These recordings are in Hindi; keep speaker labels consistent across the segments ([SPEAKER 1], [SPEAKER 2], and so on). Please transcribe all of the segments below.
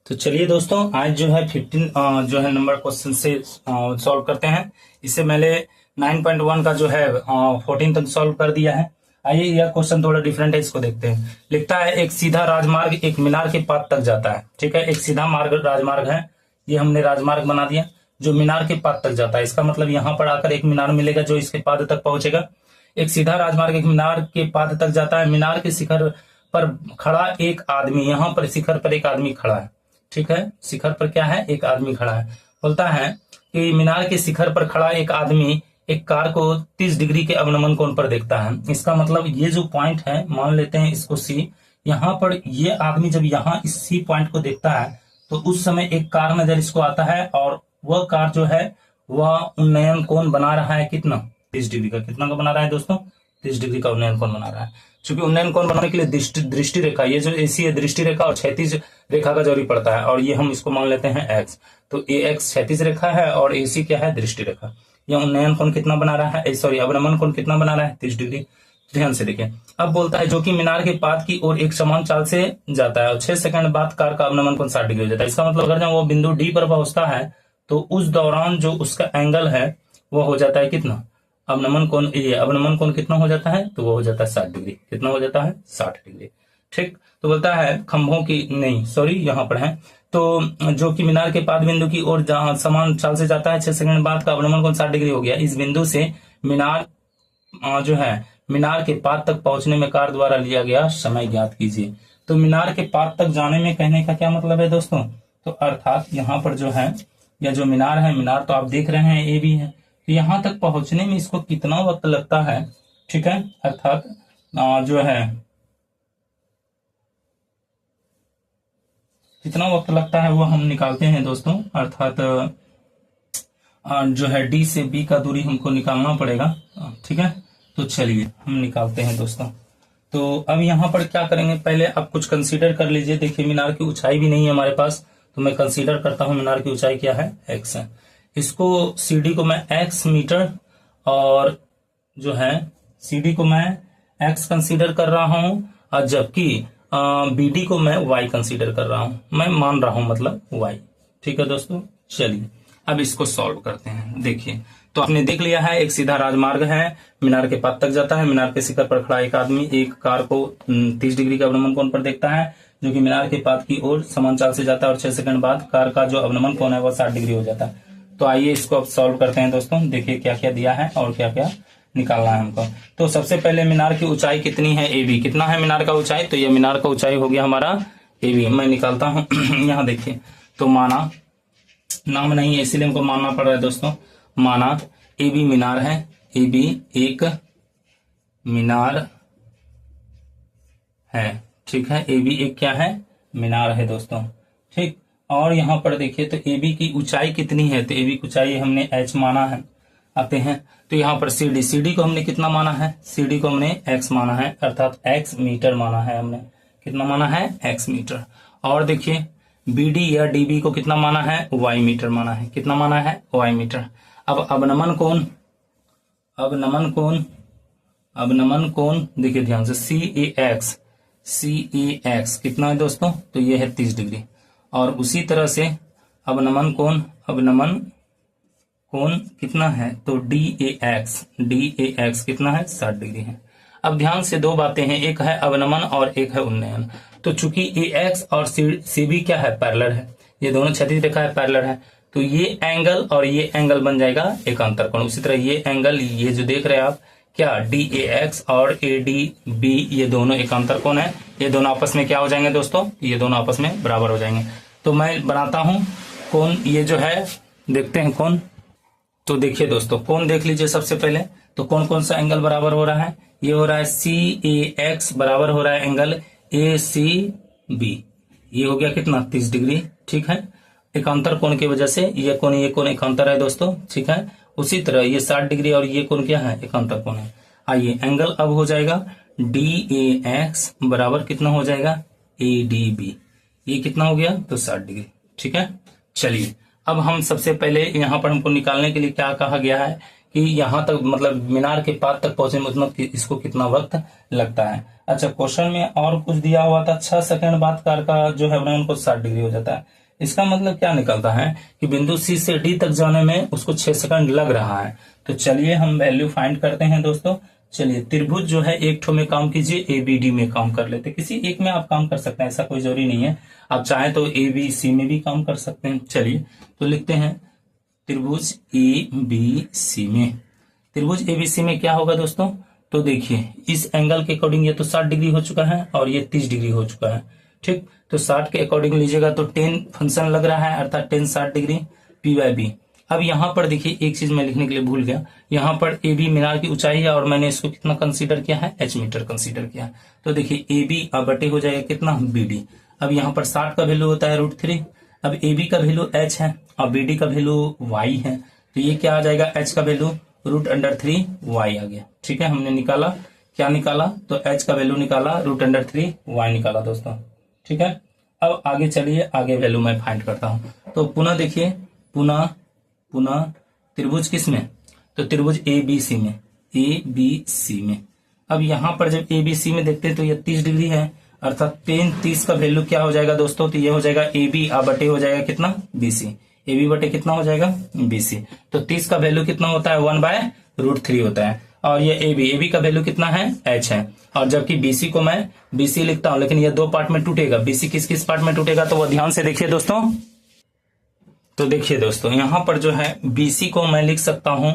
[SPEAKER 1] तो चलिए दोस्तों, आज जो है 15 जो है नंबर क्वेश्चन से सॉल्व करते हैं। इससे पहले 9.1 का जो है 14 तक सॉल्व कर दिया है। आइए, यह क्वेश्चन थोड़ा डिफरेंट है, इसको देखते हैं। लिखता है एक सीधा राजमार्ग एक मीनार के पाद तक जाता है। ठीक है, एक सीधा मार्ग राजमार्ग है, ये हमने राजमार्ग बना दिया जो मीनार के पाद तक जाता है। इसका मतलब यहाँ पर आकर एक मीनार मिलेगा जो इसके पाद तक पहुंचेगा। एक सीधा राजमार्ग एक मीनार के पाद तक जाता है। मीनार के शिखर पर खड़ा एक आदमी, यहाँ पर शिखर पर एक आदमी खड़ा है। ठीक है, शिखर पर क्या है, एक आदमी खड़ा है। बोलता है कि मीनार के शिखर पर खड़ा एक आदमी एक कार को 30 डिग्री के अवनमन कोण पर देखता है। इसका मतलब ये जो पॉइंट है, मान लेते हैं इसको सी। यहाँ पर ये आदमी जब यहाँ इस सी पॉइंट को देखता है तो उस समय एक कार नजर इसको आता है, और वह कार जो है वह उन्नयन कोण बना रहा है कितना, 30 डिग्री का। कितना का बना रहा है दोस्तों, 30 डिग्री का उन्नयन कोण बना रहा है। चूंकि उन्नयन कोण बनाने के लिए दृष्टि रेखा, ये जो एसी है दृष्टि रेखा और क्षैतिज रेखा का जरूरी पड़ता है, और ये हम इसको मान लेते हैं एक्स। तो ए एक्स क्षैतिज रेखा है और एसी क्या है, दृष्टि रेखा। यह उन्नयन कोण कितना बना रहा है, सॉरी अवनमन कोण कितना बना रहा है, 30 डिग्री। ध्यान से देखिए। अब बोलता है जो कि मीनार के पाद की ओर एक समान चाल से जाता है और 6 सेकंड बाद कार का अवनमन कोण 60 डिग्री हो जाता है। इसका मतलब अगर जब वो बिंदु डी पर पहुंचता है तो उस दौरान जो उसका एंगल है वो हो जाता है कितना, अवनमन कोण। ये अवनमन कोण कितना हो जाता है, तो वो हो जाता है 60 डिग्री। कितना हो जाता है, 60 डिग्री। ठीक, तो बोलता है खंभों की, नहीं सॉरी यहाँ पर है, तो जो कि मीनार के पाद बिंदु की ओर जहां समान चाल से जाता है 6 सेकंड बाद का अवनमन कोण 60 डिग्री हो गया। इस बिंदु से मीनार जो है मीनार के पाद तक पहुंचने में कार द्वारा लिया गया समय ज्ञात कीजिए। तो मीनार के पाद तक जाने में कहने का क्या मतलब है दोस्तों, तो अर्थात यहाँ पर जो है या जो मीनार है, मीनार तो आप देख रहे हैं ए भी है, तो यहां तक पहुंचने में इसको कितना वक्त लगता है। ठीक है, अर्थात जो है कितना वक्त लगता है वो हम निकालते हैं दोस्तों। अर्थात जो है डी से बी का दूरी हमको निकालना पड़ेगा। ठीक है, तो चलिए हम निकालते हैं दोस्तों। तो अब यहाँ पर क्या करेंगे, पहले आप कुछ कंसीडर कर लीजिए। देखिए मीनार की ऊंचाई भी नहीं है हमारे पास, तो मैं कंसीडर करता हूं मीनार की ऊंचाई क्या है, एक्स है। इसको सीडी को मैं एक्स मीटर और जो है सीडी को मैं एक्स कंसीडर कर रहा हूं, और जबकि बीडी को मैं वाई कंसीडर कर रहा हूं, मैं मान रहा हूं मतलब वाई। ठीक है दोस्तों, चलिए अब इसको सॉल्व करते हैं। देखिए, तो आपने देख लिया है एक सीधा राजमार्ग है, मीनार के पाद तक जाता है। मीनार के शिखर पर खड़ा एक आदमी एक कार को 30 डिग्री के अवनमन कोण पर देखता है, जो कि मीनार के पाद की ओर समान चाल से जाता है, और 6 सेकंड बाद कार का जो अवनमन कोण है वह 60 डिग्री हो जाता है। तो आइए इसको अब सॉल्व करते हैं दोस्तों। देखिए क्या क्या दिया है और क्या क्या निकालना है हमको। तो सबसे पहले मीनार की ऊंचाई कितनी है, ए बी। कितना है मीनार का ऊंचाई, तो ये मीनार का ऊंचाई हो गया हमारा ए बी। मैं निकालता हूं यहाँ देखिए, तो माना नाम नहीं है इसीलिए हमको मानना पड़ रहा है दोस्तों। माना ए बी मीनार है, ए बी एक मीनार है। ठीक है, ए बी एक क्या है, मीनार है दोस्तों। ठीक, और यहाँ पर देखिए तो ए बी की ऊंचाई कितनी है, तो ए बी की ऊंचाई हमने एच माना है। आते हैं तो यहाँ पर सीडी, सीडी को हमने कितना माना है, सीडी को हमने एक्स माना है, अर्थात एक्स मीटर माना है हमने। कितना माना है, एक्स मीटर। और देखिए बीडी या डीबी को कितना माना है, वाई मीटर माना है। कितना माना है, वाई मीटर। अब अवनमन कोण, अवनमन कोण, अवनमन कोण देखिए ध्यान से, सी ए एक्स, सी ए एक्स कितना है दोस्तों, तो ये है 30 डिग्री। और उसी तरह से अवनमन कोण, अवनमन कोण कितना है, तो D A x, D A x कितना है, 60 डिग्री है। अब ध्यान से दो बातें हैं, एक है अवनमन और एक है उन्नयन। तो चूंकि ए एक्स और सी बी क्या है, पैरेलल है, ये दोनों क्षैतिज रेखा है, पैरेलल है, तो ये एंगल और ये एंगल बन जाएगा एकांतर कोण। उसी तरह ये एंगल, ये जो देख रहे हैं आप क्या, डी ए एक्स और ए डी बी, ये दोनों एकांतर कोण है। ये दोनों आपस में क्या हो जाएंगे दोस्तों, ये दोनों आपस में बराबर हो जाएंगे। तो मैं बनाता हूं कोण, ये जो है देखते हैं कोण। तो देखिए दोस्तों, कोण देख लीजिए सबसे पहले। तो कौन कौन सा एंगल बराबर हो रहा है, ये हो रहा है सी ए एक्स बराबर हो रहा है एंगल ए सी बी। ये हो गया कितना, 30 डिग्री। ठीक है, एकांतर कोण की वजह से ये कोण एकांतर है दोस्तों। ठीक है, उसी तरह ये 60 डिग्री और ये कोण क्या है, एकांतर कोण है। आइए एंगल अब हो जाएगा डी ए एक्स बराबर कितना हो जाएगा, ए डी बी। ये कितना हो गया, तो 60 डिग्री। ठीक है, चलिए अब हम सबसे पहले यहाँ पर हमको निकालने के लिए क्या कहा गया है, कि यहाँ तक मतलब मीनार के पाद तक पहुंचने में उतना इसको कितना वक्त लगता है। अच्छा, क्वेश्चन में और कुछ दिया हुआ था, 6 सेकंड बाद कार का जो है उनको 60 डिग्री हो जाता है। इसका मतलब क्या निकलता है कि बिंदु सी से डी तक जाने में उसको 6 सेकंड लग रहा है। तो चलिए हम वैल्यू फाइंड करते हैं दोस्तों। चलिए, त्रिभुज जो है एक ठो में काम कीजिए, एबीडी में काम कर लेते, किसी एक में आप काम कर सकते हैं, ऐसा कोई जरूरी नहीं है, आप चाहे तो एबीसी में भी काम कर सकते हैं। चलिए तो लिखते हैं त्रिभुज एबीसी में। त्रिभुज एबीसी में क्या होगा दोस्तों, तो देखिए इस एंगल के अकॉर्डिंग ये तो 60 डिग्री हो चुका है और ये 30 डिग्री हो चुका है। ठीक, तो 60 के अकॉर्डिंग लीजिएगा तो 10 फंक्शन लग रहा है, अर्थात 10 60 डिग्री पी बाय बी। अब यहां पर देखिए एक चीज मैं लिखने के लिए भूल गया, यहां पर ए बी मीनार की ऊंचाई है और मैंने इसको कितना कंसीडर किया है, एच मीटर कंसीडर किया है। तो देखिए ए बी बटे हो जाएगा कितना, बी डी। अब यहाँ पर 60 का वैल्यू होता है √3। अब ए बी का वैल्यू एच है और बी डी का वैल्यू वाई है, तो ये क्या आ जाएगा, एच का वैल्यू √3 वाई आ गया। ठीक है, हमने निकाला, क्या निकाला, तो एच का वैल्यू निकाला, √3 वाई निकाला दोस्तों। ठीक है, अब आगे चलिए, आगे वैल्यू मैं फाइंड करता हूं। तो पुनः देखिए, पुनः त्रिभुज किस में, तो त्रिभुज ए बी सी में, ए बी सी में। अब यहां पर जब ए बी सी में देखते हैं तो ये 30 डिग्री है, अर्थात 30 का वैल्यू क्या हो जाएगा दोस्तों, तो ये हो जाएगा ए बी बटे हो जाएगा कितना, बी सी। ए बी बटे कितना हो जाएगा, बी सी। तो 30 का वैल्यू कितना होता है, 1/√3 होता है। और ये ए बी का वैल्यू कितना है, एच है। और जबकि बीसी को मैं बीसी लिखता हूं, लेकिन ये 2 पार्ट में टूटेगा। बीसी किस किस पार्ट में टूटेगा, तो वो ध्यान से देखिए दोस्तों। तो देखिए दोस्तों, यहां पर जो है बीसी को मैं लिख सकता हूं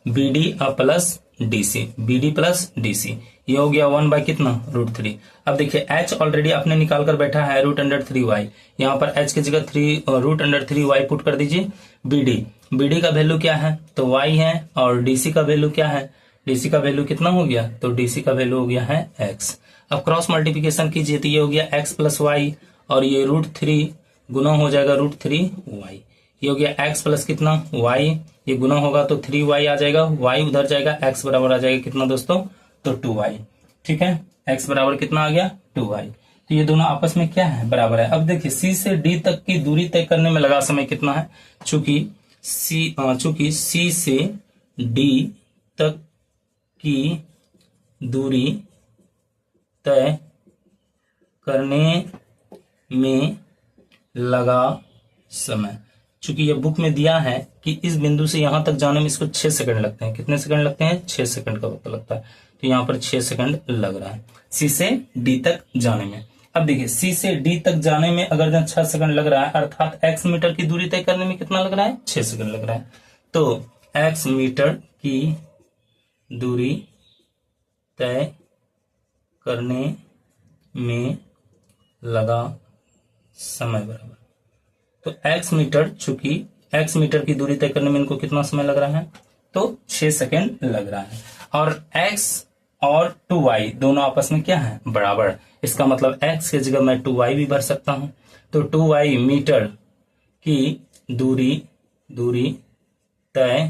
[SPEAKER 1] BD plus DC, BD plus DC, ये हो गया 1 बाय कितना, √3। अब देखिए एच ऑलरेडी आपने निकाल कर बैठा है √3 वाई, यहाँ पर एच की जगह √3 वाई पुट कर दीजिए। बीडी का वैल्यू क्या है, तो वाई है, और डीसी का वैल्यू क्या है, डीसी का वैल्यू कितना हो गया, तो डीसी का वैल्यू हो गया है एक्स। अब क्रॉस मल्टीप्लीकेशन कीजिए तो ये हो गया एक्स प्लस वाई, और ये √3 गुना हो जाएगा √3 वाई, ये हो गया एक्स प्लस कितना, वाई, ये गुना होगा तो 3 वाई आ जाएगा, वाई उधर जाएगा, एक्स बराबर आ जाएगा कितना दोस्तों, तो 2 वाई। ठीक है, एक्स बराबर कितना आ गया, 2 वाई। तो ये दोनों आपस में क्या है, बराबर है। अब देखिए सी से डी तक की दूरी तय करने में लगा समय कितना है, चूंकि सी से डी तक की दूरी तय करने में लगा समय, चूंकि ये बुक में दिया है कि इस बिंदु से यहां तक जाने में इसको 6 सेकंड लगते हैं। कितने सेकंड लगते हैं, 6 सेकंड का वक्त लगता है। तो यहां पर 6 सेकंड लग रहा है सी से डी तक जाने में। अब देखिए सी से डी तक जाने में अगर 6 सेकंड लग रहा है, अर्थात x मीटर की दूरी तय करने में कितना लग रहा है, 6 सेकंड लग रहा है। तो x मीटर की दूरी तय करने में लगा समय बराबर, तो x मीटर, चूंकि x मीटर की दूरी तय करने में इनको कितना समय लग रहा है, तो 6 सेकंड लग रहा है। और x और 2y दोनों आपस में क्या है, बराबर। इसका मतलब x की जगह मैं 2y भी भर सकता हूं। तो 2y मीटर की दूरी तय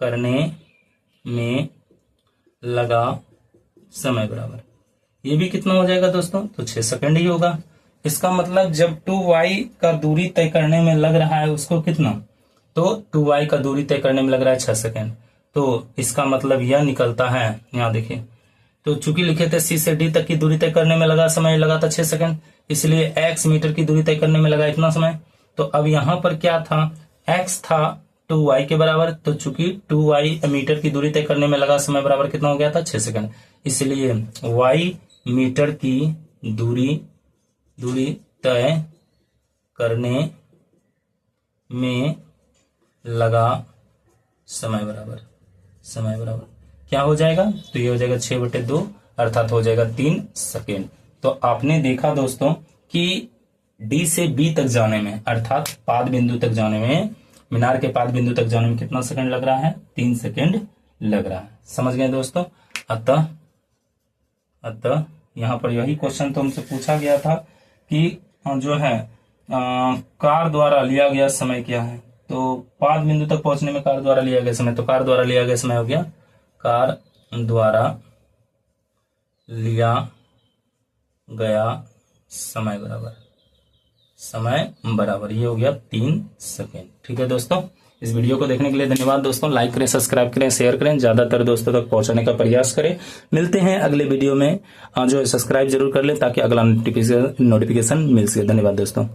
[SPEAKER 1] करने में लगा समय बराबर, ये भी कितना हो जाएगा दोस्तों, तो 6 सेकंड ही होगा। इसका मतलब जब 2y का दूरी तय करने में लग रहा है उसको कितना, तो 2y का दूरी तय करने में लग रहा है 6 सेकंड। तो इसका मतलब यह निकलता है, यहां देखिए, तो चूंकि लिखे थे सी से डी तक की दूरी तय करने में लगा समय लगा था 6 सेकंड, इसलिए x मीटर की दूरी तय करने में लगा इतना समय। तो अब यहां पर क्या था, x था 2y के बराबर, तो चूंकि 2y मीटर की दूरी तय करने में लगा समय बराबर कितना हो गया था, 6 सेकंड। इसलिए y मीटर की दूरी तय करने में लगा समय बराबर क्या हो जाएगा, तो ये हो जाएगा 6/2, अर्थात हो जाएगा 3 सेकेंड। तो आपने देखा दोस्तों कि डी से बी तक जाने में, अर्थात पाद बिंदु तक जाने में, मीनार के पाद बिंदु तक जाने में कितना सेकंड लग रहा है, 3 सेकंड लग रहा है। समझ गए दोस्तों। अतः यहां पर यही क्वेश्चन तो हमसे पूछा गया था कि जो है कार द्वारा लिया गया समय क्या है। तो पाद बिंदु तक पहुंचने में कार द्वारा लिया गया समय, तो कार द्वारा लिया गया समय हो गया, कार द्वारा लिया गया समय बराबर ये हो गया 3 सेकेंड। ठीक है दोस्तों, इस वीडियो को देखने के लिए धन्यवाद दोस्तों। लाइक करें, सब्सक्राइब करें, शेयर करें, ज्यादातर दोस्तों तक पहुंचाने का प्रयास करें। मिलते हैं अगले वीडियो में। जो है सब्सक्राइब जरूर कर लें ताकि अगला नोटिफिकेशन मिल सके। धन्यवाद दोस्तों।